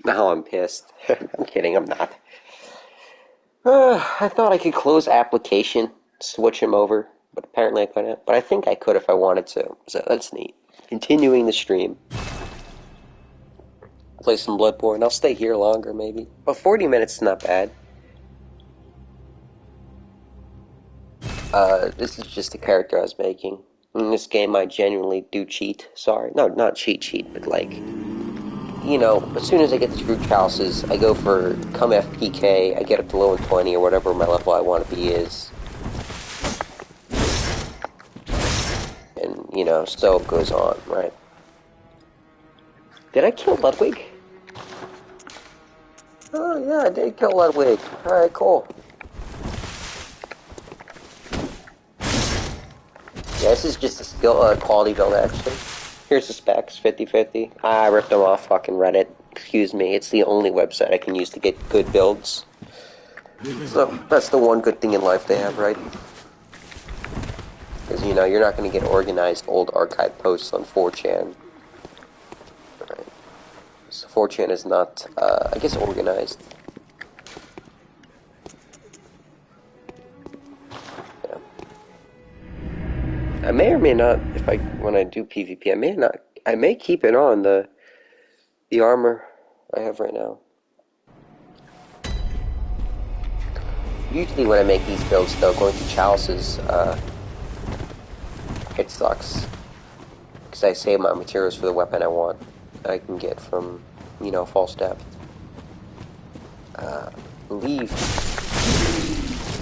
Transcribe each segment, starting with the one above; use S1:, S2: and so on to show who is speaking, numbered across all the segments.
S1: Now I'm pissed. I'm kidding, I'm not. I thought I could close application, switch him over, but apparently I couldn't. But I think I could if I wanted to, so that's neat. Continuing the stream. Play some Bloodborne. I'll stay here longer, maybe. But 40 minutes is not bad. This is just the character I was making. In this game, I genuinely do cheat. Sorry. No, not cheat, but like, as soon as I get to root houses, I go for come FPK, I get up to level 20 or whatever my level I want to be is. And, so it goes on, right? Did I kill Ludwig? Oh, yeah, I did kill Ludwig. Alright, cool. Yeah, this is just a skill, quality build, actually. Here's the specs, 50/50. I ripped them off fucking Reddit. Excuse me, it's the only website I can use to get good builds. So, that's the one good thing in life they have, right? Because, you're not going to get organized old archive posts on 4chan. Right. So 4chan is not, I guess, organized. Yeah. I may or may not, when I do PvP, I may keep it on, the armor I have right now. Usually when I make these builds, though, going to Chalice's, it sucks. Because I save my materials for the weapon I want. I can get from, False Depth. I believe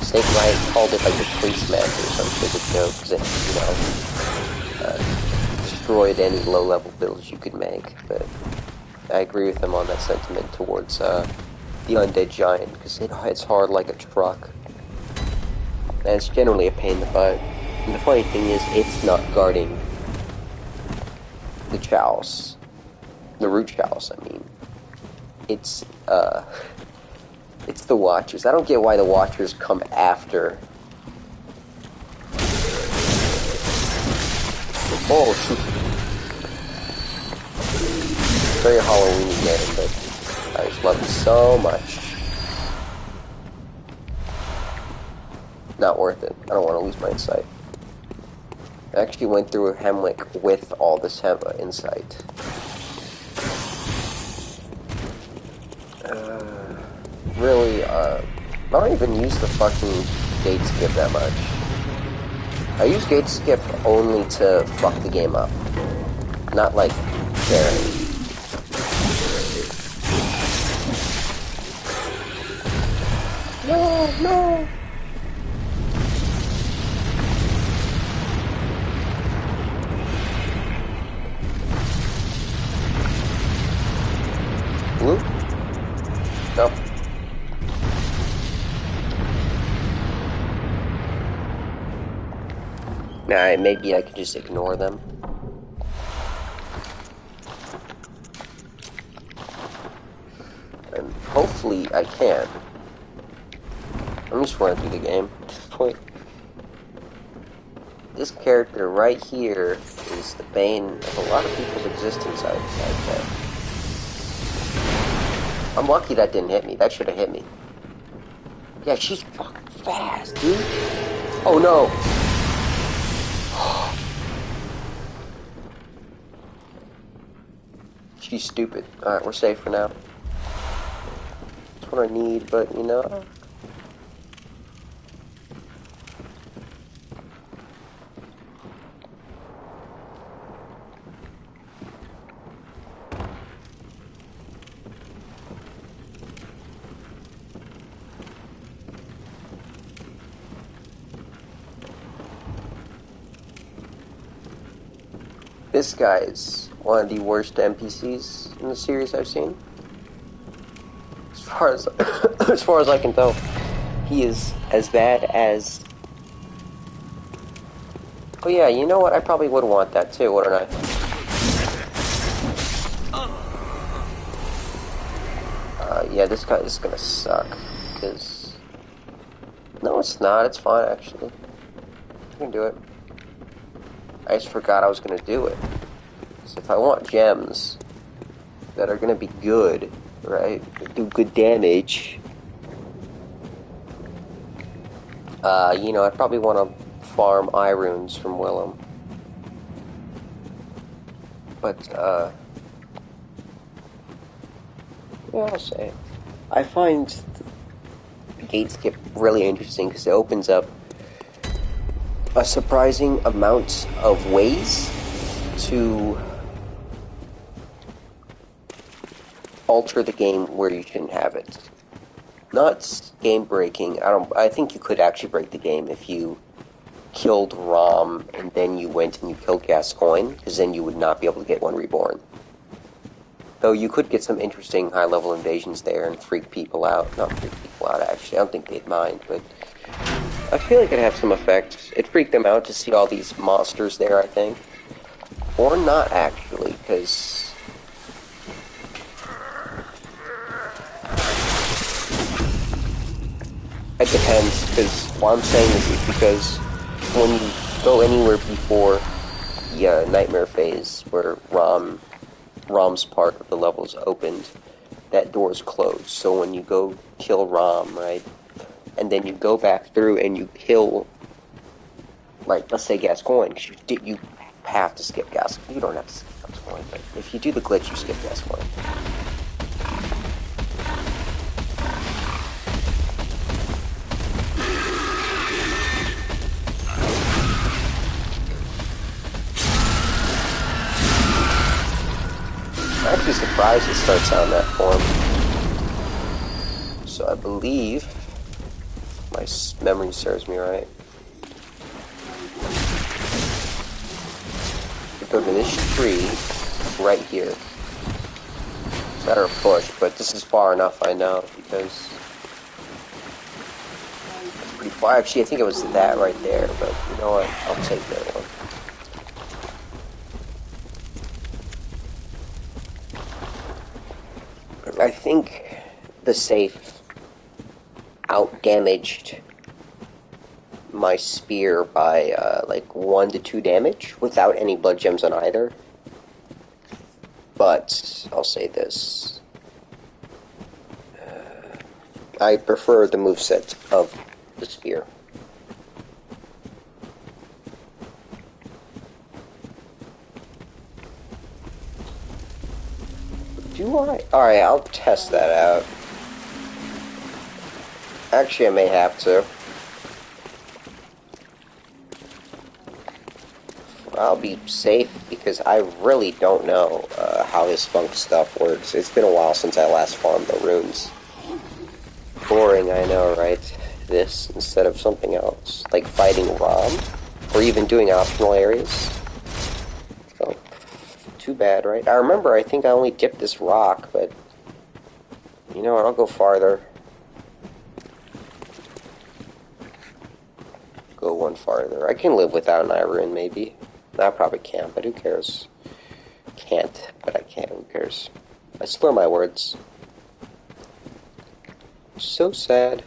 S1: Snake Riot called it like a priest match or some stupid joke, because it, destroyed any low-level builds you could make. But I agree with him on that sentiment towards, the Undead Giant, because it hits hard like a truck. And it's generally a pain to fight. And the funny thing is, it's not guarding the Chalice. The Root Chalice, I mean. It's the Watchers. I don't get why the Watchers come after. Oh, shoot. Very Halloween game, but I just love it so much. Not worth it. I don't want to lose my insight. I actually went through a Hemwick with all this insight. Really, I don't even use the fucking gate skip that much. I use gate skip only to fuck the game up. Not like caring. No! Blue? Nope. Nah, maybe I could just ignore them. And hopefully I can. I'm just running through the game at this point. This character right here is the bane of a lot of people's existence, I'd say. I'm lucky that didn't hit me. That should have hit me. Yeah, she's fucking fast, dude. Oh no. She's stupid. Alright, we're safe for now. That's what I need, but this guy is one of the worst NPCs in the series I've seen. As far as as far as I can tell, he is as bad as. Oh yeah, you know what? I probably would want that too, wouldn't I? Yeah, this guy is gonna suck because. No, it's not. It's fine actually. I can do it. I just forgot I was going to do it. So if I want gems that are going to be good, right? Do good damage. I'd probably want to farm eye runes from Willem. But, yeah, I'll say it. I find gate skip really interesting because it opens up a surprising amount of ways to alter the game where you shouldn't have it. Not game breaking. I think you could actually break the game if you killed Rom and then you went and you killed Gascoigne, because then you would not be able to get one reborn. Though you could get some interesting high-level invasions there and freak people out. Not freak people out, actually. I don't think they'd mind, but I feel like it'd have some effect. It'd freak them out to see all these monsters there, I think. Or not, actually, because it depends, because what I'm saying is because when you go anywhere before the nightmare phase, where Rom's part of the level is opened, that door is closed. So when you go kill Rom, right, and then you go back through and you kill, like, let's say Gascoigne, you have to skip Gascoigne. You don't have to skip Gascoigne, but if you do the glitch, you skip Gascoigne. I'm actually surprised it starts on that form. So I believe, my memory serves me right, we go to this tree right here. It's not our push, but this is far enough, I know, because it's pretty far. Actually, I think it was that right there, but you know what? I'll take that one. I think the safe out-damaged my spear by like 1 to 2 damage without any blood gems on either. But I'll say this. I prefer the moveset of the spear. Do I? Alright, I'll test that out. Actually, I may have to. I'll be safe because I really don't know how this funk stuff works. It's been a while since I last farmed the runes. Boring, I know, right? This instead of something else, like fighting Rom, or even doing optional areas. So, too bad, right? I remember, I think I only dipped this rock, but you know what? I'll go farther. Go one farther. I can live without an Irene, maybe. I probably can't, but who cares? Can't, but I can. Who cares? I slur my words. So sad.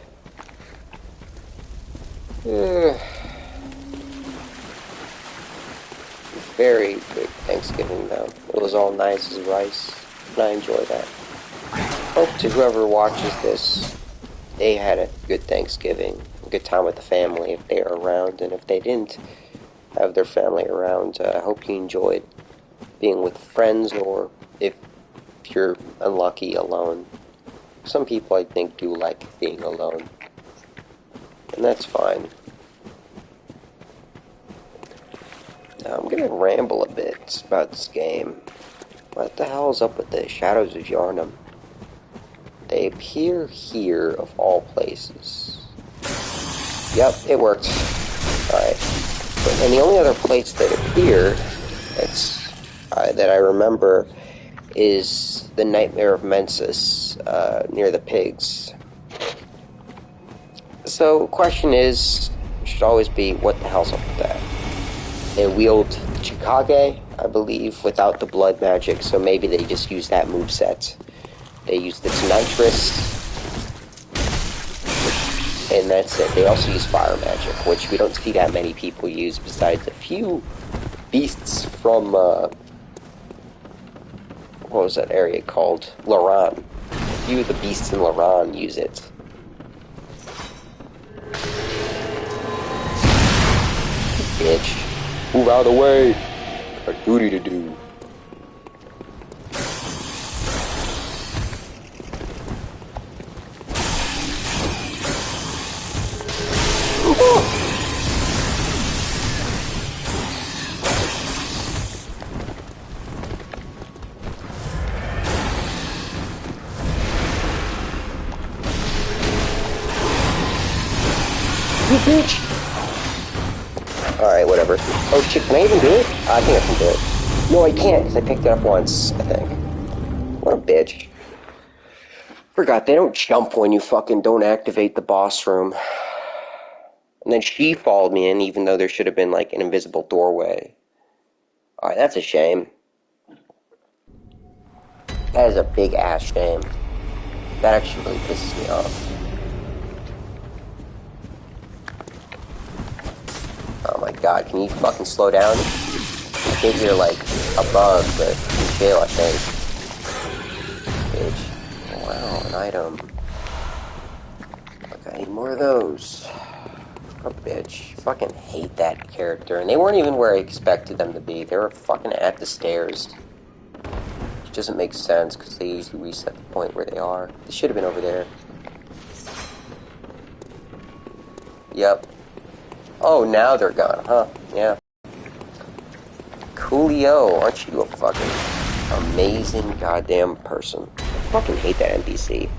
S1: Very good Thanksgiving, though. It was all nice as rice, and I enjoy that. Hope to whoever watches this, they had a good Thanksgiving, a good time with the family if they are around, and if they didn't have their family around, I hope you enjoyed being with friends, or if you're unlucky, alone. Some people, I think, do like being alone, and that's fine. Now, I'm gonna ramble a bit about this game. What the hell is up with the Shadows of Yharnam? They appear here, of all places. Yep, it worked. Alright. And the only other place they appear that I remember is the Nightmare of Mensis, near the pigs. So, question is, should always be, what the hell's up with that? They wield Chikage, I believe, without the blood magic, so maybe they just use that moveset. They use the Nitrous, and that's it. They also use fire magic, which we don't see that many people use besides a few beasts from, what was that area called? Loran. few of the beasts in Laran use it. Bitch. Move out of the way! A duty to do. You bitch! Alright, whatever. Oh shit, can I even do it? I think I can do it. No, I can't, because I picked it up once, I think. What a bitch. Forgot, they don't jump when you fucking don't activate the boss room. And then she followed me in, even though there should have been, like, an invisible doorway. Alright, that's a shame. That is a big-ass shame. That actually really pisses me off. Oh my god, can you fucking slow down? I think you're like a bug, but you fail, I think. Bitch. Wow, an item. Look, I need more of those. A bitch. Fucking hate that character. And they weren't even where I expected them to be. They were fucking at the stairs. Which doesn't make sense, because they usually reset the point where they are. They should have been over there. Yep. Oh, now they're gone, huh? Yeah. Coolio, aren't you a fucking amazing goddamn person? I fucking hate that NPC.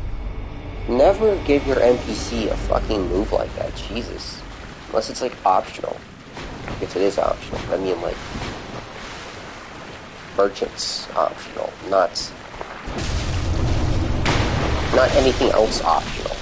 S1: Never give your NPC a fucking move like that, Jesus. Unless it's, like, optional. If it is optional. I mean, like, merchants optional, not anything else optional.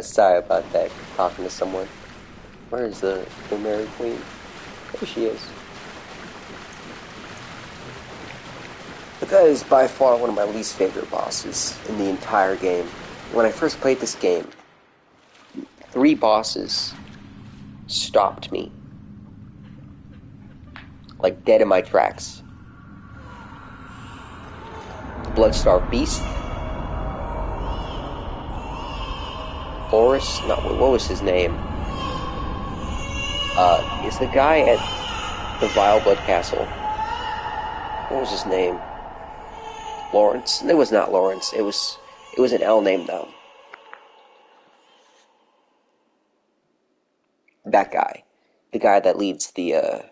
S1: Sorry about that, talking to someone. Where is the Mary Queen? There she is. But that is by far one of my least favorite bosses in the entire game. When I first played this game, 3 bosses stopped me. Like, dead in my tracks. The Bloodstarved Beast, Boris, no, what was his name? Is the guy at the Vileblood Castle. What was his name? Lawrence? It was not Lawrence. It was an L name though. That guy. The guy that leads the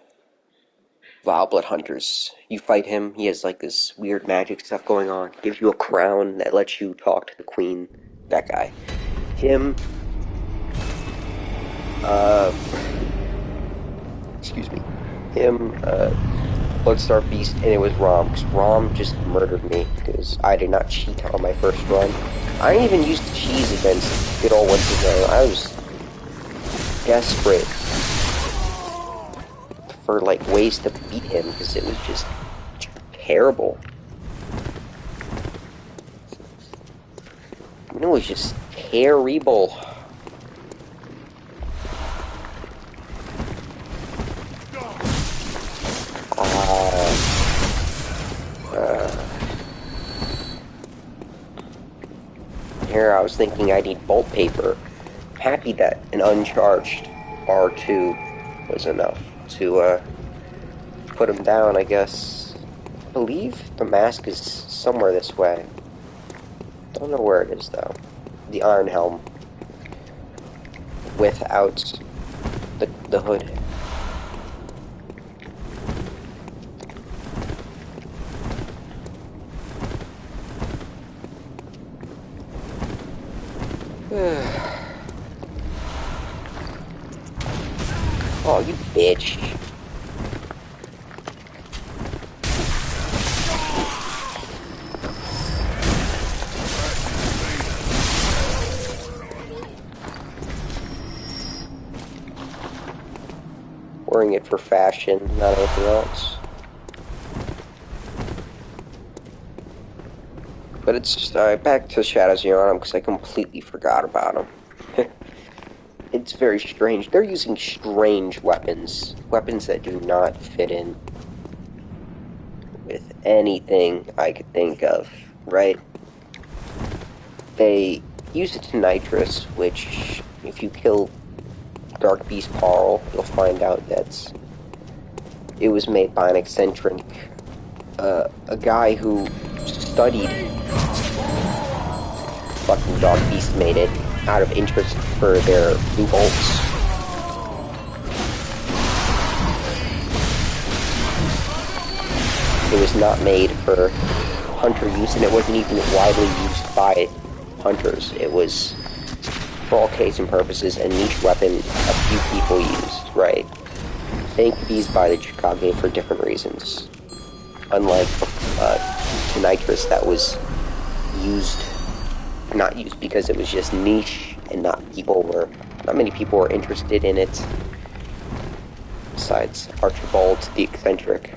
S1: Vileblood Hunters. You fight him, he has like this weird magic stuff going on. Gives you a crown that lets you talk to the queen. That guy. Him, excuse me. Him, Bloodstar Beast, and it was Rom, because Rom just murdered me, because I did not cheat on my first run. I didn't even use the cheese against good old Winston. I was desperate for, like, ways to beat him, because it was just terrible. It was just terrible. Here I was thinking I need bolt paper. Happy that an uncharged R2 was enough to put him down, I guess. I believe the mask is somewhere this way. Don't know where it is though. The Iron Helm. Without the hood. Oh, you bitch. Wearing it for fashion, not anything else. But it's just, back to Shadows of Yharnam, because I completely forgot about them. It's very strange. They're using strange weapons. Weapons that do not fit in with anything I could think of, right? They use it to nitrous, which, if you kill Dark Beast Paarl, you'll find out that it was made by an eccentric, a guy who studied fucking Dark Beast made it out of interest for their new bolts. It was not made for hunter use, and it wasn't even widely used by hunters. It was, for all cases and purposes, a niche weapon a few people used, right? They could be used by the Chikage for different reasons. Unlike nitrous that was not used because it was just niche and not many people were interested in it. Besides Archibald the eccentric.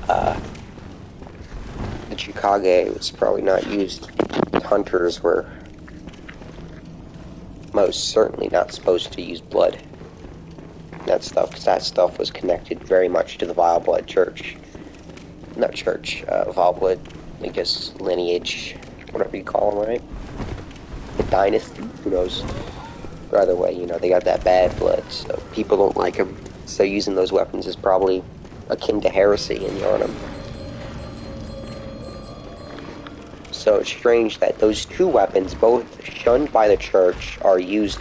S1: The Chikage was probably not used because hunters were most certainly not supposed to use blood. That stuff, because that stuff was connected very much to the Vileblood Church. Not church, Vileblood, I guess, lineage, whatever you call them, right? The dynasty, who knows? But either way, you know, they got that bad blood, so people don't like them. So using those weapons is probably akin to heresy in Yharnam. So it's strange that those two weapons, both shunned by the church, are used.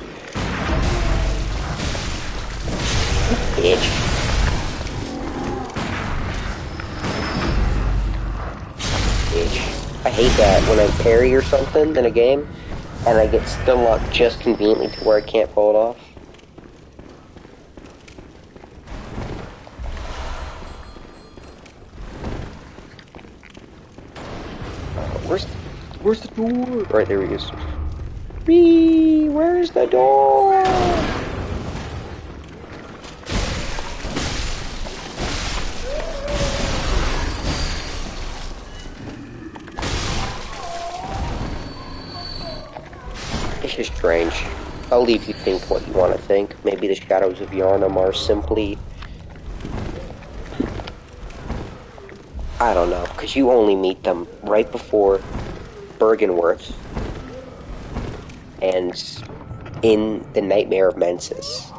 S1: Bitch. I hate that when I parry or something in a game, and I get stun locked just conveniently to where I can't pull it off. Where's the door? Right, there he is. Whee! Where's the door? It's just strange. I'll leave you think what you want to think. Maybe the Shadows of Yharnam are simply... I don't know, because you only meet them right before Byrgenwerth. and in the Nightmare of Mensis.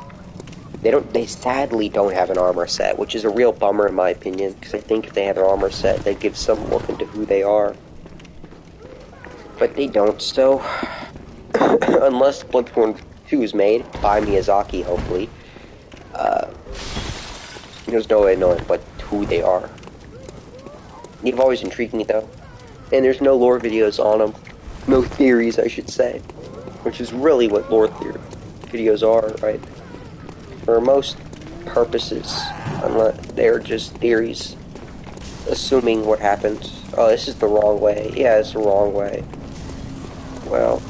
S1: They sadly don't have an armor set, which is a real bummer in my opinion, because I think if they had an armor set, they'd give some look into who they are. But they don't, so unless Bloodborne 2 is made by Miyazaki, hopefully, there's no way of knowing who they are. They've always intrigued me, though. And there's no lore videos on them. No theories, I should say. Which is really what lore videos are, right? For most purposes, unless they're just theories. Assuming what happened. Oh, this is the wrong way. Yeah, it's the wrong way. Well...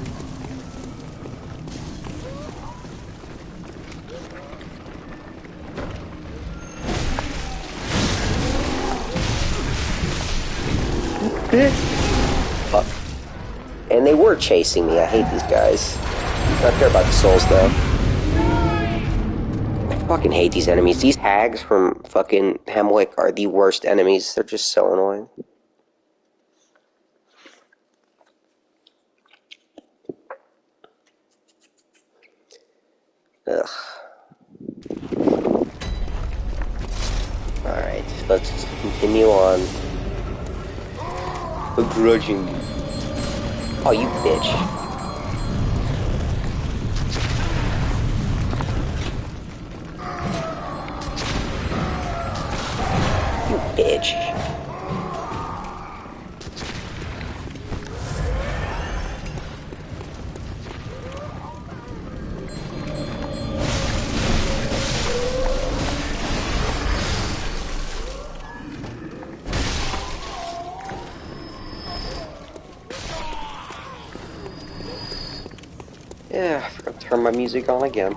S1: Fuck. And they were chasing me. I hate these guys. I don't care about the souls, though. I fucking hate these enemies. These hags from fucking Hemwick are the worst enemies. They're just so annoying. Ugh. Alright, let's continue on. Begrudging. Oh, you bitch. You bitch. Yeah, I forgot to turn my music on again.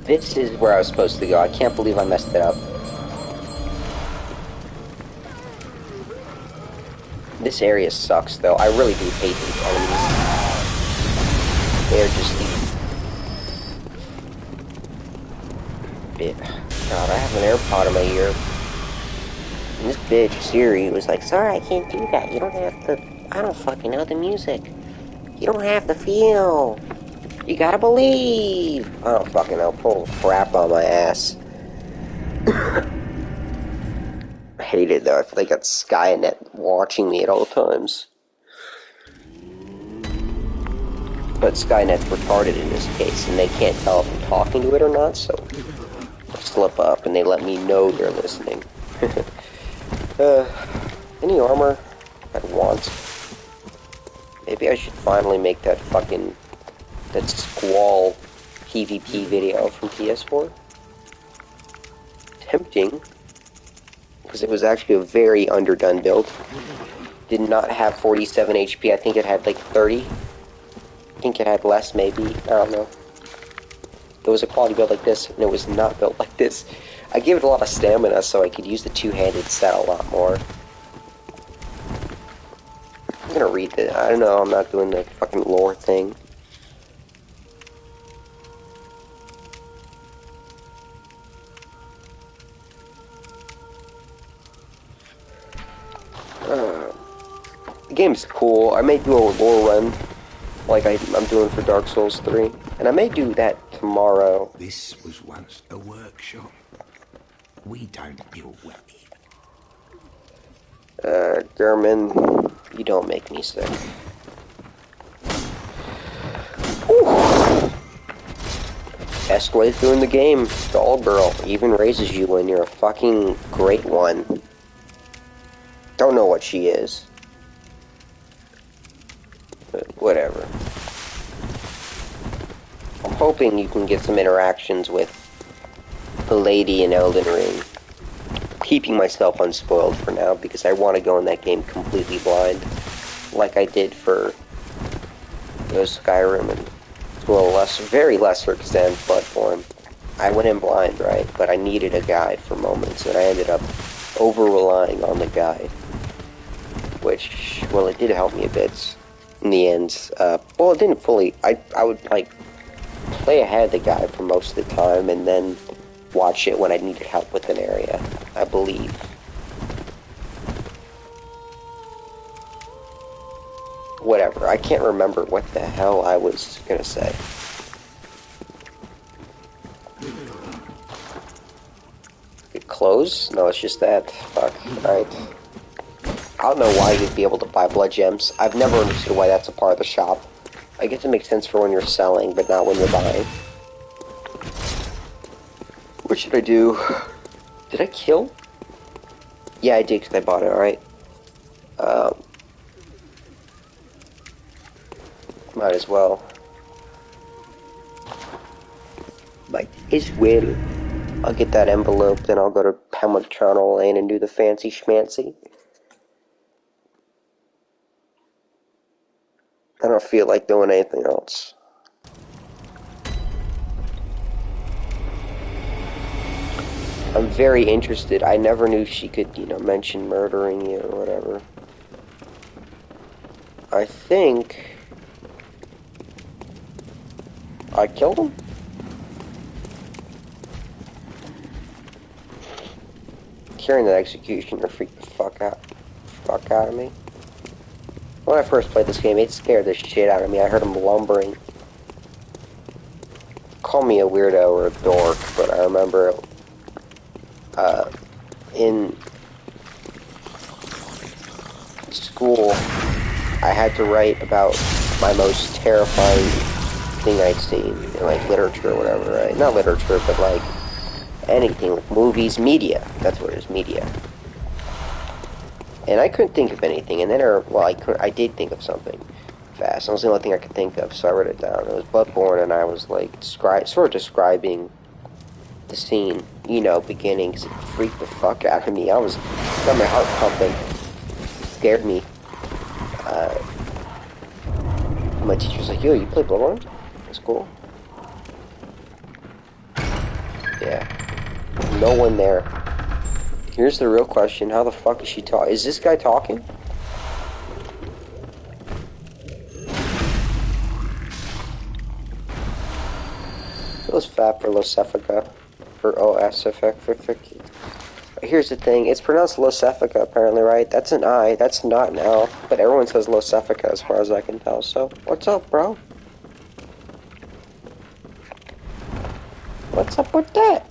S1: This is where I was supposed to go. I can't believe I messed it up. This area sucks, though. I really do hate these enemies. They're just God, I have an AirPod in my ear. And this bitch, Siri, was like, sorry, I can't do that. You don't have the... I don't fucking know the music. You don't have the feel. You gotta believe! I don't fucking know. Pull crap on my ass. I hate it though. I feel like got Skynet watching me at all times. But Skynet's retarded in this case, and they can't tell if I'm talking to it or not, so I slip up and they let me know they're listening. Any armor I'd want? Maybe I should finally make that Squall PvP video from PS4. Tempting, because it was actually a very underdone build. Did not have 47 HP, I think it had like 30. I think it had less maybe, I don't know. There was a quality build like this, and it was not built like this. I gave it a lot of stamina so I could use the two-handed set a lot more. I'm gonna read this, I don't know, I'm not doing the fucking lore thing. The game's cool. I may do a lore run, like I'm doing for Dark Souls 3. And I may do that tomorrow.
S2: This was once a workshop. We don't build weapons.
S1: German, you don't make me sick. Whew. Best way through in the game. Doll Girl even raises you when you're a fucking great one. Don't know what she is. But whatever. I'm hoping you can get some interactions with the lady in Elden Ring. Keeping myself unspoiled for now because I want to go in that game completely blind. Like I did for Skyrim and to a very lesser extent Bloodborne. I went in blind, right? But I needed a guide for moments and I ended up over-relying on the guide. Which, well, it did help me a bit in the end. Well, it didn't fully. I would, like, play ahead the guide for most of the time and then watch it when I needed help with an area, I believe. whatever. I can't remember what the hell I was gonna say. Clothes? No, it's just that. Fuck. Alright. I don't know why you'd be able to buy blood gems. I've never understood why that's a part of the shop. I guess it makes sense for when you're selling, but not when you're buying. What should I do? Did I kill? Yeah, I did, because I bought it, alright. Might as well. Might as well. I'll get that envelope, then I'll go to Hamilton Lane and do the fancy schmancy. I don't feel like doing anything else. I'm very interested. I never knew she could, mention murdering you or whatever. I think I killed him? Carrying that executioner freaked the fuck out of me. When I first played this game, it scared the shit out of me. I heard him lumbering. Call me a weirdo or a dork, but I remember in school, I had to write about my most terrifying thing I'd seen in, like, literature or whatever, right? Not literature, but, like, anything, like movies, media. That's what it is, media. And I couldn't think of anything, and then, I did think of something fast. That was the only thing I could think of, so I wrote it down. It was Bloodborne, and I was, like, sort of describing the scene, beginning, because it freaked the fuck out of me. I got my heart pumping. It scared me. My teacher was like, yo, you play Bloodborne? That's cool. Yeah. No one there. Here's the real question. How the fuck is she talking? Is this guy talking? Los Fap for Losefika. For Osefika. Here's the thing. It's pronounced Losefika, apparently, right? That's an I. That's not an L. But everyone says Losefika as far as I can tell. So, what's up, bro? What's up with that?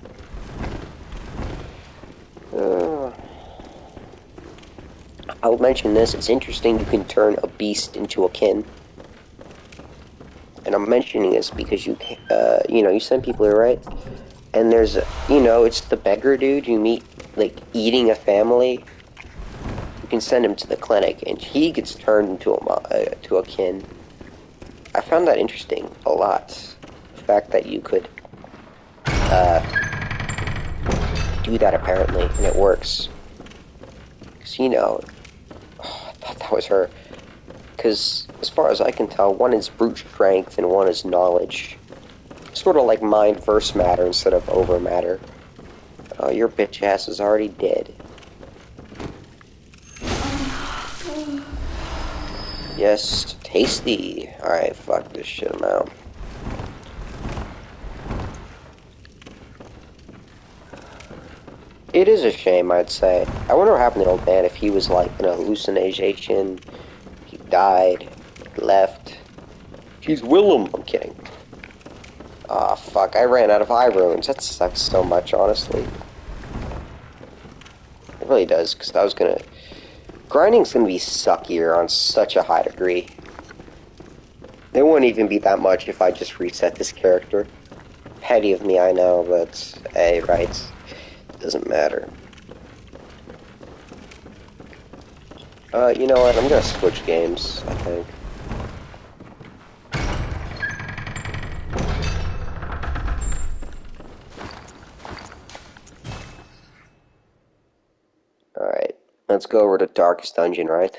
S1: I'll mention this. It's interesting you can turn a beast into a kin. And I'm mentioning this because you send people here, right? And there's, it's the beggar dude you meet, like, eating a family. You can send him to the clinic, and he gets turned into a kin. I found that interesting a lot. The fact that you could do that, apparently, and it works. Because, I thought that was her. Because, as far as I can tell, one is brute strength and one is knowledge. Sort of like mind versus matter instead of over matter. Oh, your bitch ass is already dead. Yes, tasty. Alright, fuck this shit, I'm out. It is a shame, I'd say. I wonder what happened to the old man, if he was like in a hallucination, he died, left. She's Willem! I'm kidding. Aw, oh, fuck, I ran out of eye runes. That sucks so much, honestly. It really does, because I was gonna... Grinding's gonna be suckier on such a high degree. It wouldn't even be that much if I just reset this character. Petty of me, I know, but... Hey, right. Doesn't matter. You know what? I'm gonna switch games, I think. Alright, let's go over to Darkest Dungeon, right?